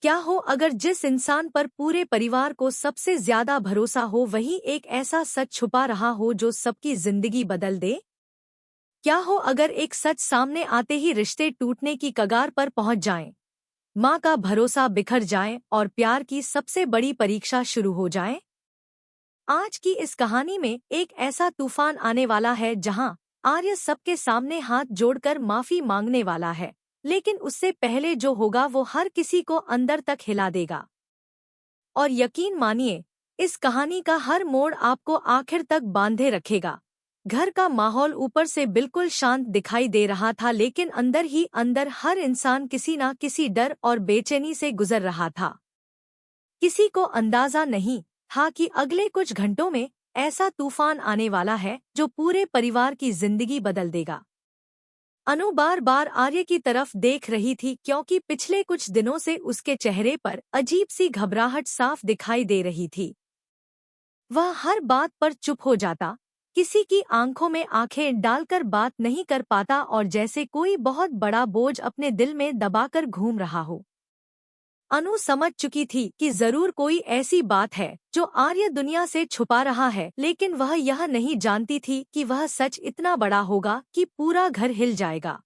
क्या हो अगर जिस इंसान पर पूरे परिवार को सबसे ज्यादा भरोसा हो वही एक ऐसा सच छुपा रहा हो जो सबकी जिंदगी बदल दे। क्या हो अगर एक सच सामने आते ही रिश्ते टूटने की कगार पर पहुंच जाएं, माँ का भरोसा बिखर जाए और प्यार की सबसे बड़ी परीक्षा शुरू हो जाए। आज की इस कहानी में एक ऐसा तूफान आने वाला है जहां आर्य सबके सामने हाथ जोड़कर माफी मांगने वाला है, लेकिन उससे पहले जो होगा वो हर किसी को अंदर तक हिला देगा। और यकीन मानिए, इस कहानी का हर मोड़ आपको आखिर तक बांधे रखेगा। घर का माहौल ऊपर से बिल्कुल शांत दिखाई दे रहा था, लेकिन अंदर ही अंदर हर इंसान किसी ना किसी डर और बेचैनी से गुजर रहा था। किसी को अंदाजा नहीं था कि अगले कुछ घंटों में ऐसा तूफान आने वाला है जो पूरे परिवार की जिंदगी बदल देगा। अनु बार बार आर्य की तरफ देख रही थी, क्योंकि पिछले कुछ दिनों से उसके चेहरे पर अजीब सी घबराहट साफ दिखाई दे रही थी। वह हर बात पर चुप हो जाता, किसी की आंखों में आंखें डालकर बात नहीं कर पाता और जैसे कोई बहुत बड़ा बोझ अपने दिल में दबाकर घूम रहा हो। अनु समझ चुकी थी कि जरूर कोई ऐसी बात है जो आर्य दुनिया से छुपा रहा है, लेकिन वह यह नहीं जानती थी कि वह सच इतना बड़ा होगा कि पूरा घर हिल जाएगा।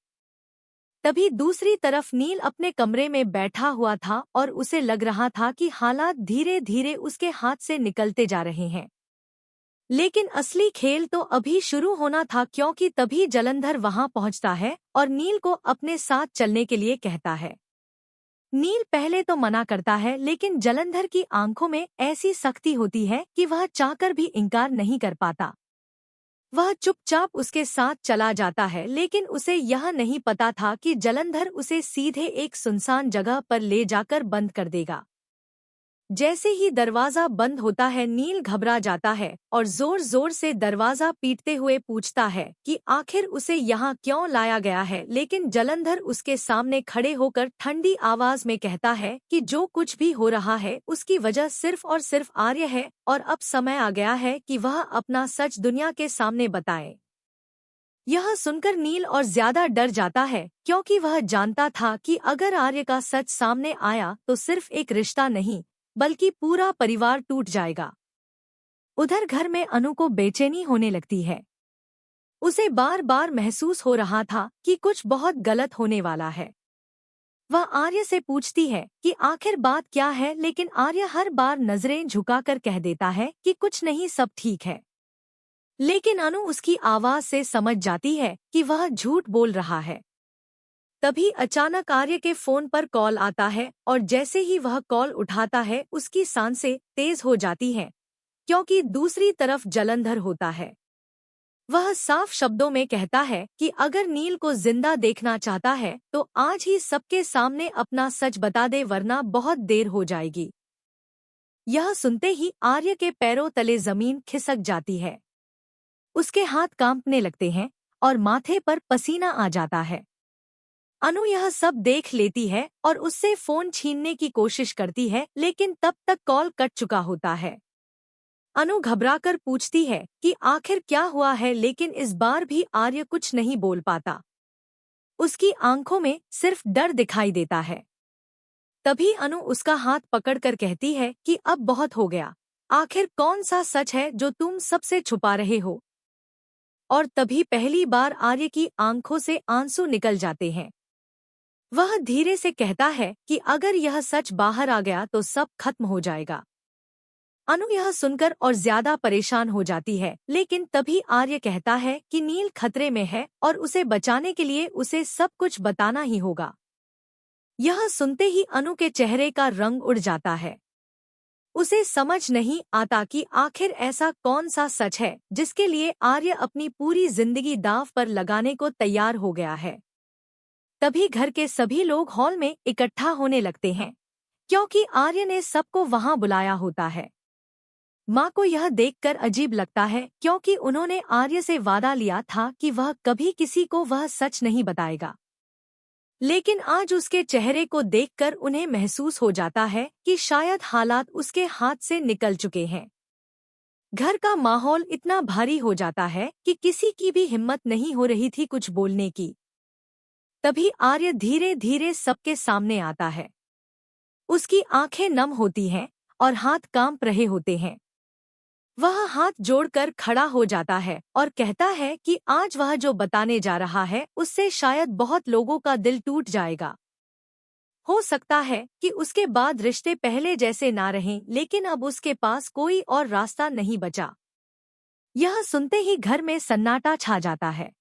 तभी दूसरी तरफ नील अपने कमरे में बैठा हुआ था और उसे लग रहा था कि हालात धीरे धीरे उसके हाथ से निकलते जा रहे हैं। लेकिन असली खेल तो अभी शुरू होना था, क्योंकि तभी जलंधर वहां पहुंचता है और नील को अपने साथ चलने के लिए कहता है। नील पहले तो मना करता है, लेकिन जलंधर की आंखों में ऐसी सख्ती होती है कि वह चाहकर भी इनकार नहीं कर पाता। वह चुपचाप उसके साथ चला जाता है, लेकिन उसे यह नहीं पता था कि जलंधर उसे सीधे एक सुनसान जगह पर ले जाकर बंद कर देगा। जैसे ही दरवाजा बंद होता है, नील घबरा जाता है और जोर जोर से दरवाजा पीटते हुए पूछता है कि आखिर उसे यहाँ क्यों लाया गया है। लेकिन जलंधर उसके सामने खड़े होकर ठंडी आवाज में कहता है कि जो कुछ भी हो रहा है उसकी वजह सिर्फ और सिर्फ आर्य है और अब समय आ गया है कि वह अपना सच दुनिया के सामने बताए। यह सुनकर नील और ज्यादा डर जाता है, क्योंकि वह जानता था कि अगर आर्य का सच सामने आया तो सिर्फ एक रिश्ता नहीं बल्कि पूरा परिवार टूट जाएगा। उधर घर में अनु को बेचैनी होने लगती है। उसे बार बार महसूस हो रहा था कि कुछ बहुत गलत होने वाला है। वह आर्य से पूछती है कि आखिर बात क्या है, लेकिन आर्य हर बार नजरें झुकाकर कह देता है कि कुछ नहीं, सब ठीक है। लेकिन अनु उसकी आवाज से समझ जाती है कि वह झूठ बोल रहा है। तभी अचानक आर्य के फोन पर कॉल आता है और जैसे ही वह कॉल उठाता है उसकी सांसें तेज हो जाती हैं, क्योंकि दूसरी तरफ जलंधर होता है। वह साफ शब्दों में कहता है कि अगर नील को जिंदा देखना चाहता है तो आज ही सबके सामने अपना सच बता दे, वरना बहुत देर हो जाएगी। यह सुनते ही आर्य के पैरों तले जमीन खिसक जाती है। उसके हाथ कांपने लगते हैं और माथे पर पसीना आ जाता है। अनु यह सब देख लेती है और उससे फोन छीनने की कोशिश करती है, लेकिन तब तक कॉल कट चुका होता है। अनु घबराकर पूछती है कि आखिर क्या हुआ है, लेकिन इस बार भी आर्य कुछ नहीं बोल पाता। उसकी आंखों में सिर्फ डर दिखाई देता है। तभी अनु उसका हाथ पकड़कर कहती है कि अब बहुत हो गया, आखिर कौन सा सच है जो तुम सबसे छुपा रहे हो। और तभी पहली बार आर्य की आंखों से आंसू निकल जाते हैं। वह धीरे से कहता है कि अगर यह सच बाहर आ गया तो सब खत्म हो जाएगा। अनु यह सुनकर और ज्यादा परेशान हो जाती है, लेकिन तभी आर्य कहता है कि नील खतरे में है और उसे बचाने के लिए उसे सब कुछ बताना ही होगा। यह सुनते ही अनु के चेहरे का रंग उड़ जाता है। उसे समझ नहीं आता कि आखिर ऐसा कौन सा सच है जिसके लिए आर्य अपनी पूरी जिंदगी दांव पर लगाने को तैयार हो गया है। तभी घर के सभी लोग हॉल में इकट्ठा होने लगते हैं, क्योंकि आर्य ने सबको वहां बुलाया होता है। माँ को यह देखकर अजीब लगता है, क्योंकि उन्होंने आर्य से वादा लिया था कि वह कभी किसी को वह सच नहीं बताएगा। लेकिन आज उसके चेहरे को देखकर उन्हें महसूस हो जाता है कि शायद हालात उसके हाथ से निकल चुके हैं। घर का माहौल इतना भारी हो जाता है कि किसी की भी हिम्मत नहीं हो रही थी कुछ बोलने की। तभी आर्य धीरे धीरे सबके सामने आता है। उसकी आंखें नम होती हैं और हाथ कांप रहे होते हैं। वह हाथ जोड़कर खड़ा हो जाता है और कहता है कि आज वह जो बताने जा रहा है उससे शायद बहुत लोगों का दिल टूट जाएगा। हो सकता है कि उसके बाद रिश्ते पहले जैसे ना रहें, लेकिन अब उसके पास कोई और रास्ता नहीं बचा। यह सुनते ही घर में सन्नाटा छा जाता है।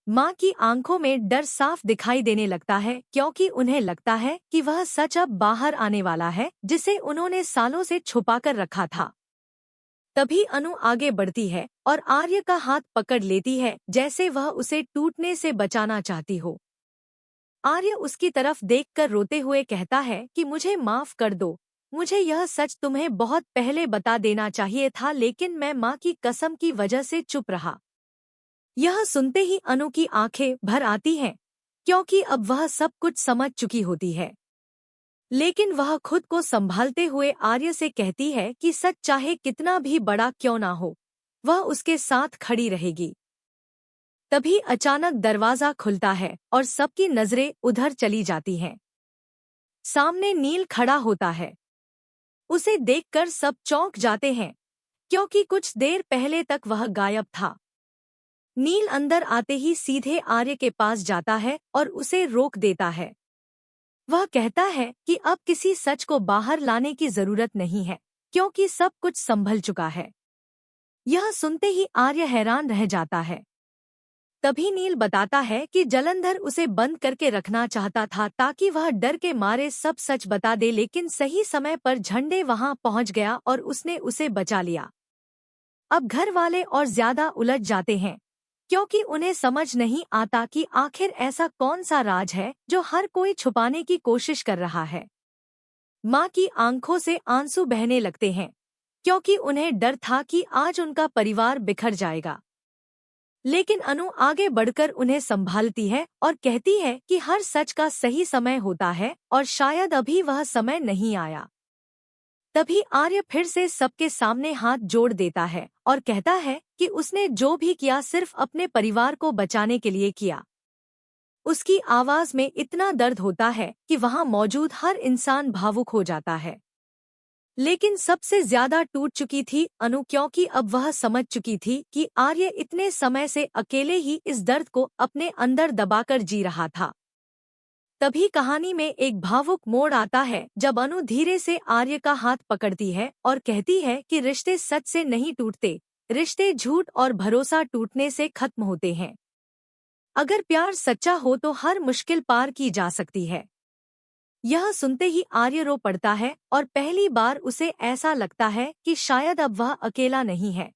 माँ की आंखों में डर साफ दिखाई देने लगता है, क्योंकि उन्हें लगता है कि वह सच अब बाहर आने वाला है जिसे उन्होंने सालों से छुपाकर रखा था। तभी अनु आगे बढ़ती है और आर्य का हाथ पकड़ लेती है, जैसे वह उसे टूटने से बचाना चाहती हो। आर्य उसकी तरफ देखकर रोते हुए कहता है कि मुझे माफ कर दो, मुझे यह सच तुम्हें बहुत पहले बता देना चाहिए था, लेकिन मैं माँ की कसम की वजह से चुप रहा। यह सुनते ही अनु की आंखें भर आती हैं, क्योंकि अब वह सब कुछ समझ चुकी होती है। लेकिन वह खुद को संभालते हुए आर्य से कहती है कि सच चाहे कितना भी बड़ा क्यों ना हो, वह उसके साथ खड़ी रहेगी। तभी अचानक दरवाजा खुलता है और सबकी नजरें उधर चली जाती हैं। सामने नील खड़ा होता है। उसे देखकर सब चौंक जाते हैं, क्योंकि कुछ देर पहले तक वह गायब था। नील अंदर आते ही सीधे आर्य के पास जाता है और उसे रोक देता है। वह कहता है कि अब किसी सच को बाहर लाने की जरूरत नहीं है, क्योंकि सब कुछ संभल चुका है। यह सुनते ही आर्य हैरान रह जाता है। तभी नील बताता है कि जलंधर उसे बंद करके रखना चाहता था ताकि वह डर के मारे सब सच बता दे, लेकिन सही समय पर झंडे वहां पहुंच गया और उसने उसे बचा लिया। अब घर वाले और ज्यादा उलझ जाते हैं, क्योंकि उन्हें समझ नहीं आता कि आखिर ऐसा कौन सा राज है जो हर कोई छुपाने की कोशिश कर रहा है। माँ की आंखों से आंसू बहने लगते हैं, क्योंकि उन्हें डर था कि आज उनका परिवार बिखर जाएगा। लेकिन अनु आगे बढ़कर उन्हें संभालती है और कहती है कि हर सच का सही समय होता है और शायद अभी वह समय नहीं आया। तभी आर्य फिर से सबके सामने हाथ जोड़ देता है और कहता है कि उसने जो भी किया सिर्फ अपने परिवार को बचाने के लिए किया। उसकी आवाज में इतना दर्द होता है कि वहां मौजूद हर इंसान भावुक हो जाता है। लेकिन सबसे ज्यादा टूट चुकी थी अनु, क्योंकि अब वह समझ चुकी थी कि आर्य इतने समय से अकेले ही इस दर्द को अपने अंदर दबाकर जी रहा था। तभी कहानी में एक भावुक मोड़ आता है, जब अनु धीरे से आर्य का हाथ पकड़ती है और कहती है कि रिश्ते सच से नहीं टूटते, रिश्ते झूठ और भरोसा टूटने से खत्म होते हैं। अगर प्यार सच्चा हो तो हर मुश्किल पार की जा सकती है। यह सुनते ही आर्य रो पड़ता है और पहली बार उसे ऐसा लगता है कि शायद अब वह अकेला नहीं है।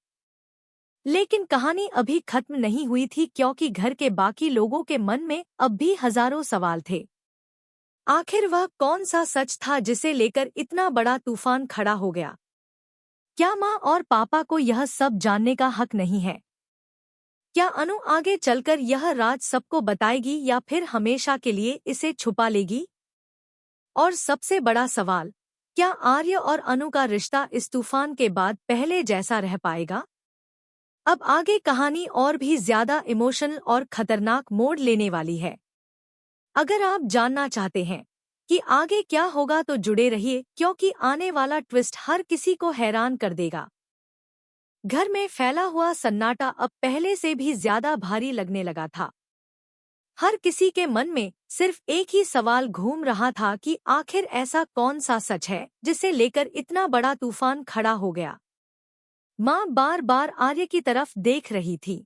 लेकिन कहानी अभी खत्म नहीं हुई थी, क्योंकि घर के बाकी लोगों के मन में अब भी हजारों सवाल थे। आखिर वह कौन सा सच था जिसे लेकर इतना बड़ा तूफान खड़ा हो गया? क्या माँ और पापा को यह सब जानने का हक नहीं है? क्या अनु आगे चलकर यह राज सबको बताएगी या फिर हमेशा के लिए इसे छुपा लेगी? और सबसे बड़ा सवाल, क्या आर्य और अनु का रिश्ता इस तूफान के बाद पहले जैसा रह पाएगा? अब आगे कहानी और भी ज्यादा इमोशनल और खतरनाक मोड़ लेने वाली है। अगर आप जानना चाहते हैं कि आगे क्या होगा तो जुड़े रहिए, क्योंकि आने वाला ट्विस्ट हर किसी को हैरान कर देगा। घर में फैला हुआ सन्नाटा अब पहले से भी ज्यादा भारी लगने लगा था। हर किसी के मन में सिर्फ एक ही सवाल घूम रहा था कि आखिर ऐसा कौन सा सच है जिसे लेकर इतना बड़ा तूफान खड़ा हो गया। माँ बार बार आर्य की तरफ देख रही थी।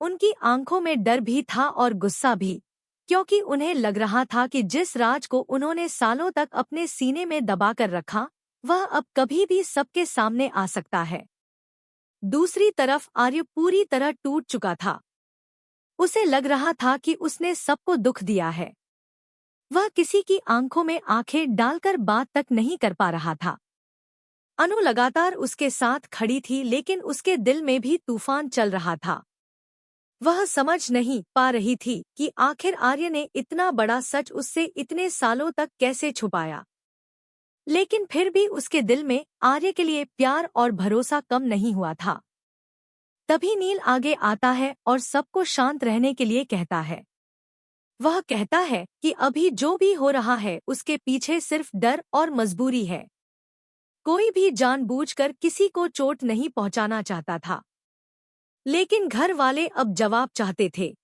उनकी आंखों में डर भी था और गुस्सा भी, क्योंकि उन्हें लग रहा था कि जिस राज को उन्होंने सालों तक अपने सीने में दबाकर रखा, वह अब कभी भी सबके सामने आ सकता है। दूसरी तरफ आर्य पूरी तरह टूट चुका था। उसे लग रहा था कि उसने सबको दुख दिया है। वह किसी की आंखों में आंखें डालकर बात तक नहीं कर पा रहा था। अनु लगातार उसके साथ खड़ी थी, लेकिन उसके दिल में भी तूफान चल रहा था। वह समझ नहीं पा रही थी कि आखिर आर्य ने इतना बड़ा सच उससे इतने सालों तक कैसे छुपाया। लेकिन फिर भी उसके दिल में आर्य के लिए प्यार और भरोसा कम नहीं हुआ था। तभी नील आगे आता है और सबको शांत रहने के लिए कहता है। वह कहता है कि अभी जो भी हो रहा है उसके पीछे सिर्फ डर और मजबूरी है। कोई भी जानबूझकर किसी को चोट नहीं पहुंचाना चाहता था, लेकिन घर वाले अब जवाब चाहते थे।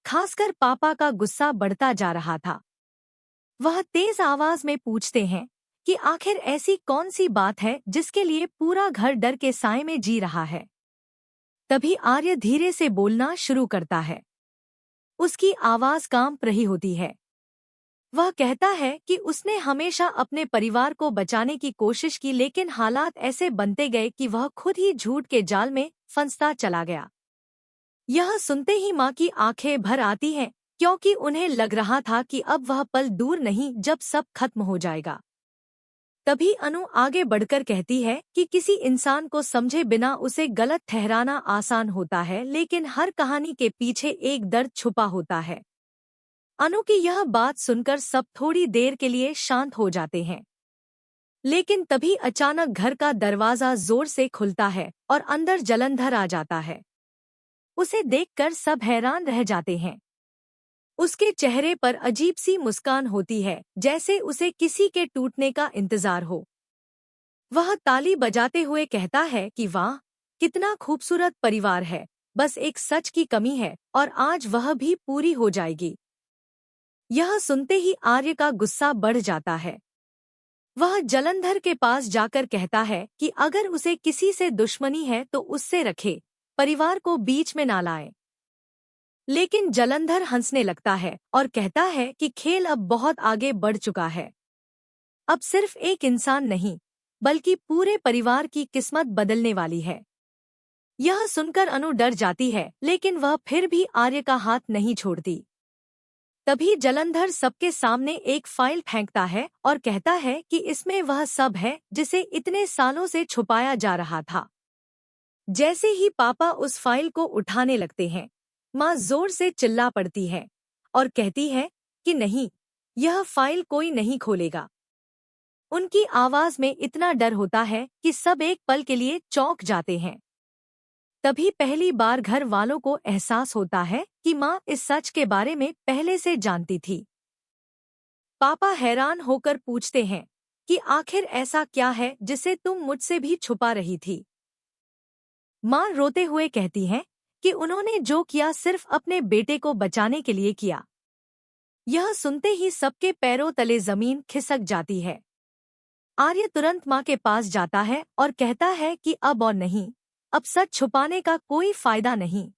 खासकर पापा का गुस्सा बढ़ता जा रहा था। वह तेज आवाज में पूछते हैं कि आखिर ऐसी कौन सी बात है जिसके लिए पूरा घर डर के साए में जी रहा है। तभी आर्य धीरे से बोलना शुरू करता है। उसकी आवाज कांप रही होती है। वह कहता है कि उसने हमेशा अपने परिवार को बचाने की कोशिश की, लेकिन हालात ऐसे बनते गए कि वह खुद ही झूठ के जाल में फंसता चला गया। यह सुनते ही माँ की आंखें भर आती हैं, क्योंकि उन्हें लग रहा था कि अब वह पल दूर नहीं जब सब खत्म हो जाएगा। तभी अनु आगे बढ़कर कहती है कि किसी इंसान को समझे बिना उसे गलत ठहराना आसान होता है, लेकिन हर कहानी के पीछे एक दर्द छुपा होता है। अनु की यह बात सुनकर सब थोड़ी देर के लिए शांत हो जाते हैं, लेकिन तभी अचानक घर का दरवाजा जोर से खुलता है और अंदर जलंधर आ जाता है। उसे देखकर सब हैरान रह जाते हैं। उसके चेहरे पर अजीब सी मुस्कान होती है, जैसे उसे किसी के टूटने का इंतजार हो। वह ताली बजाते हुए कहता है कि वाह, कितना खूबसूरत परिवार है, बस एक सच की कमी है और आज वह भी पूरी हो जाएगी। यह सुनते ही आर्य का गुस्सा बढ़ जाता है। वह जलंधर के पास जाकर कहता है कि अगर उसे किसी से दुश्मनी है तो उससे रखे, परिवार को बीच में ना लाए। लेकिन जलंधर हंसने लगता है और कहता है कि खेल अब बहुत आगे बढ़ चुका है। अब सिर्फ एक इंसान नहीं, बल्कि पूरे परिवार की किस्मत बदलने वाली है। यह सुनकर अनु डर जाती है, लेकिन वह फिर भी आर्य का हाथ नहीं छोड़ती। तभी जलंधर सबके सामने एक फाइल फेंकता है और कहता है कि इसमें वह सब है जिसे इतने सालों से छुपाया जा रहा था। जैसे ही पापा उस फाइल को उठाने लगते हैं, माँ जोर से चिल्ला पड़ती है और कहती है कि नहीं, यह फाइल कोई नहीं खोलेगा। उनकी आवाज में इतना डर होता है कि सब एक पल के लिए चौंक जाते हैं। तभी पहली बार घर वालों को एहसास होता है कि माँ इस सच के बारे में पहले से जानती थी। पापा हैरान होकर पूछते हैं कि आखिर ऐसा क्या है जिसे तुम मुझसे भी छुपा रही थी। माँ रोते हुए कहती है कि उन्होंने जो किया सिर्फ अपने बेटे को बचाने के लिए किया। यह सुनते ही सबके पैरों तले जमीन खिसक जाती है। आर्य तुरंत माँ के पास जाता है और कहता है कि अब और नहीं, अब सच छुपाने का कोई फायदा नहीं।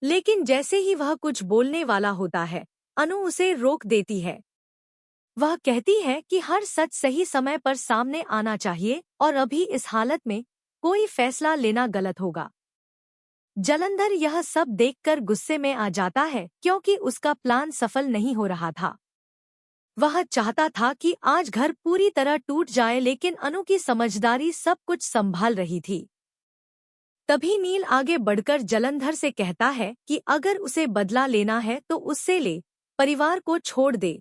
लेकिन जैसे ही वह कुछ बोलने वाला होता है, अनु उसे रोक देती है। वह कहती है कि हर सच सही समय पर सामने आना चाहिए और अभी इस हालत में कोई फैसला लेना गलत होगा। जलंधर यह सब देखकर गुस्से में आ जाता है, क्योंकि उसका प्लान सफल नहीं हो रहा था। वह चाहता था कि आज घर पूरी तरह टूट जाए, लेकिन अनु की समझदारी सब कुछ संभाल रही थी। तभी नील आगे बढ़कर जलंधर से कहता है कि अगर उसे बदला लेना है तो उससे ले, परिवार को छोड़ दे।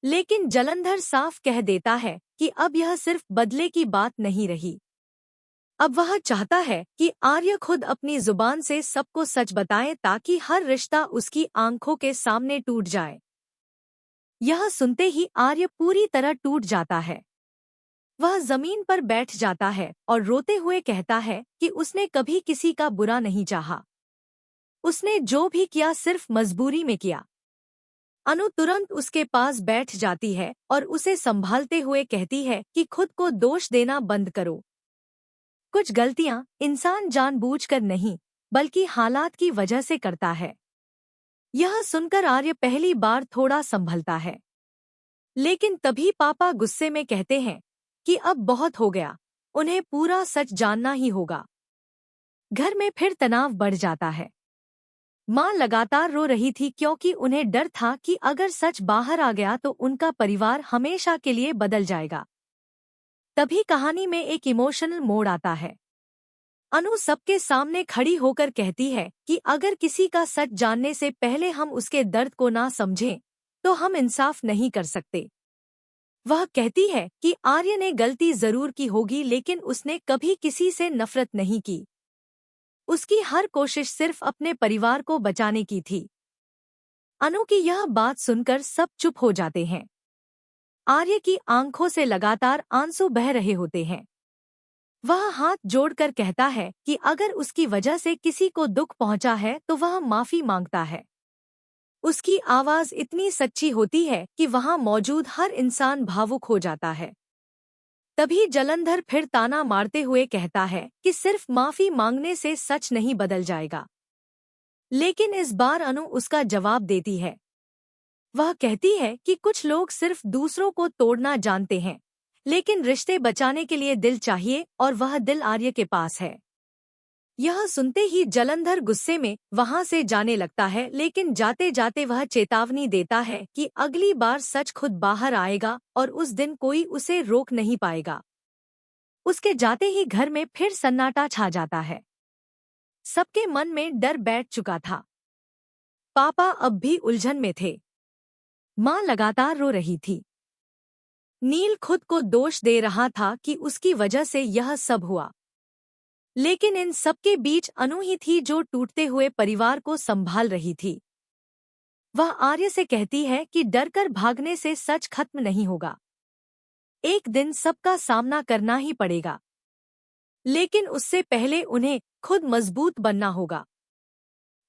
लेकिन जलंधर साफ कह देता है कि अब यह सिर्फ बदले की बात नहीं रही। अब वह चाहता है कि आर्य खुद अपनी जुबान से सबको सच बताए, ताकि हर रिश्ता उसकी आंखों के सामने टूट जाए। यह सुनते ही आर्य पूरी तरह टूट जाता है। वह जमीन पर बैठ जाता है और रोते हुए कहता है कि उसने कभी किसी का बुरा नहीं चाहा। उसने जो भी किया सिर्फ मजबूरी में किया। अनु तुरंत उसके पास बैठ जाती है और उसे संभालते हुए कहती है कि खुद को दोष देना बंद करो। कुछ गलतियां इंसान जानबूझकर नहीं, बल्कि हालात की वजह से करता है। यह सुनकर आर्य पहली बार थोड़ा संभलता है, लेकिन तभी पापा गुस्से में कहते हैं कि अब बहुत हो गया, उन्हें पूरा सच जानना ही होगा। घर में फिर तनाव बढ़ जाता है। माँ लगातार रो रही थी, क्योंकि उन्हें डर था कि अगर सच बाहर आ गया तो उनका परिवार हमेशा के लिए बदल जाएगा। तभी कहानी में एक इमोशनल मोड़ आता है। अनु सबके सामने खड़ी होकर कहती है कि अगर किसी का सच जानने से पहले हम उसके दर्द को ना समझें, तो हम इंसाफ नहीं कर सकते। वह कहती है कि आर्य ने गलती जरूर की होगी, लेकिन उसने कभी किसी से नफरत नहीं की। उसकी हर कोशिश सिर्फ अपने परिवार को बचाने की थी। अनु की यह बात सुनकर सब चुप हो जाते हैं। आर्य की आंखों से लगातार आंसू बह रहे होते हैं। वह हाथ जोड़कर कहता है कि अगर उसकी वजह से किसी को दुख पहुंचा है तो वह माफी मांगता है। उसकी आवाज इतनी सच्ची होती है कि वहां मौजूद हर इंसान भावुक हो जाता है। तभी जलंधर फिर ताना मारते हुए कहता है कि सिर्फ माफी मांगने से सच नहीं बदल जाएगा। लेकिन इस बार अनु उसका जवाब देती है। वह कहती है कि कुछ लोग सिर्फ दूसरों को तोड़ना जानते हैं, लेकिन रिश्ते बचाने के लिए दिल चाहिए और वह दिल आर्य के पास है। यह सुनते ही जलंधर गुस्से में वहां से जाने लगता है, लेकिन जाते जाते वह चेतावनी देता है कि अगली बार सच खुद बाहर आएगा और उस दिन कोई उसे रोक नहीं पाएगा। उसके जाते ही घर में फिर सन्नाटा छा जाता है। सबके मन में डर बैठ चुका था। पापा अब भी उलझन में थे। माँ लगातार रो रही थी। नील खुद को दोष दे रहा था कि उसकी वजह से यह सब हुआ। लेकिन इन सबके बीच अनु ही थी जो टूटते हुए परिवार को संभाल रही थी। वह आर्य से कहती है कि डरकर भागने से सच खत्म नहीं होगा। एक दिन सबका सामना करना ही पड़ेगा, लेकिन उससे पहले उन्हें खुद मजबूत बनना होगा।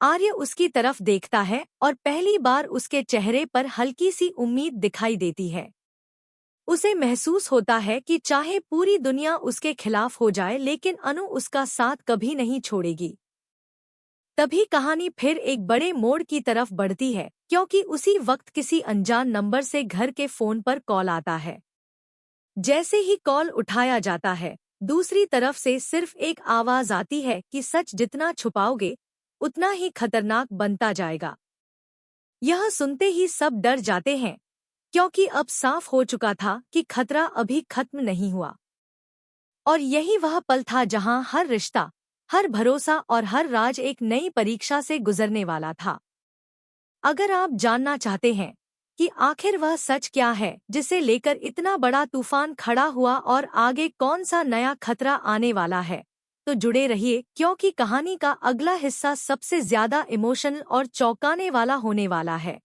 आर्य उसकी तरफ देखता है और पहली बार उसके चेहरे पर हल्की सी उम्मीद दिखाई देती है। उसे महसूस होता है कि चाहे पूरी दुनिया उसके खिलाफ हो जाए, लेकिन अनु उसका साथ कभी नहीं छोड़ेगी। तभी कहानी फिर एक बड़े मोड़ की तरफ बढ़ती है, क्योंकि उसी वक्त किसी अनजान नंबर से घर के फोन पर कॉल आता है। जैसे ही कॉल उठाया जाता है, दूसरी तरफ से सिर्फ एक आवाज आती है कि सच जितना छुपाओगे उतना ही खतरनाक बनता जाएगा। यह सुनते ही सब डर जाते हैं, क्योंकि अब साफ हो चुका था कि खतरा अभी खत्म नहीं हुआ। और यही वह पल था जहां हर रिश्ता, हर भरोसा और हर राज एक नई परीक्षा से गुजरने वाला था। अगर आप जानना चाहते हैं कि आखिर वह सच क्या है जिसे लेकर इतना बड़ा तूफान खड़ा हुआ और आगे कौन सा नया खतरा आने वाला है, तो जुड़े रहिए, क्योंकि कहानी का अगला हिस्सा सबसे ज्यादा इमोशनल और चौंकाने वाला होने वाला है।